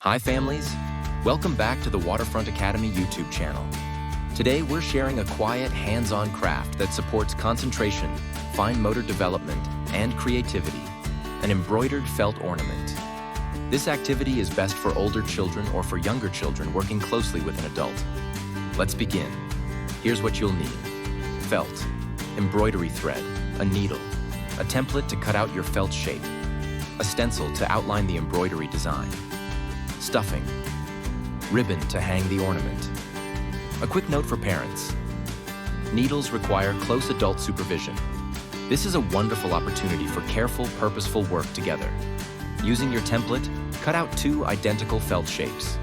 Hi families, welcome back to the Waterfront Academy YouTube channel. Today we're sharing a quiet, hands-on craft that supports concentration, fine motor development, and creativity, an embroidered felt ornament. This activity is best for older children or for younger children working closely with an adult. Let's begin. Here's what you'll need. Felt, embroidery thread, a needle, a template to cut out your felt shape, a stencil to outline the embroidery design, stuffing, ribbon to hang the ornament. A quick note for parents. Needles require close adult supervision. This is a wonderful opportunity for careful, purposeful work together. Using your template, cut out 2 identical felt shapes.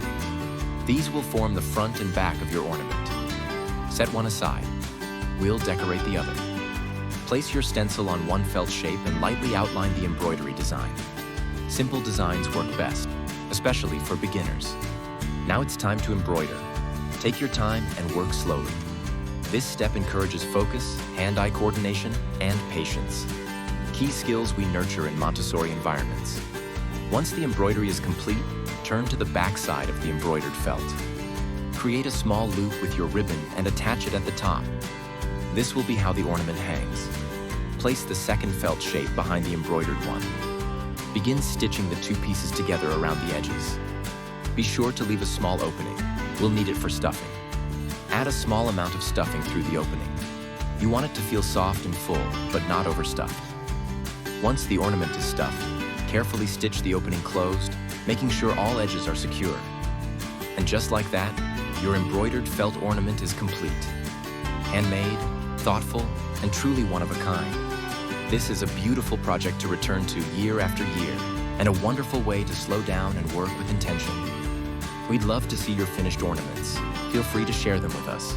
These will form the front and back of your ornament. Set one aside. We'll decorate the other. Place your stencil on one felt shape and lightly outline the embroidery design. Simple designs work best, especially for beginners. Now it's time to embroider. Take your time and work slowly. This step encourages focus, hand-eye coordination, and patience. Key skills we nurture in Montessori environments. Once the embroidery is complete, turn to the back side of the embroidered felt. Create a small loop with your ribbon and attach it at the top. This will be how the ornament hangs. Place the second felt shape behind the embroidered one. Begin stitching the 2 pieces together around the edges. Be sure to leave a small opening. We'll need it for stuffing. Add a small amount of stuffing through the opening. You want it to feel soft and full, but not overstuffed. Once the ornament is stuffed, carefully stitch the opening closed, making sure all edges are secure. And just like that, your embroidered felt ornament is complete. Handmade, thoughtful, and truly one of a kind. This is a beautiful project to return to year after year, and a wonderful way to slow down and work with intention. We'd love to see your finished ornaments. Feel free to share them with us.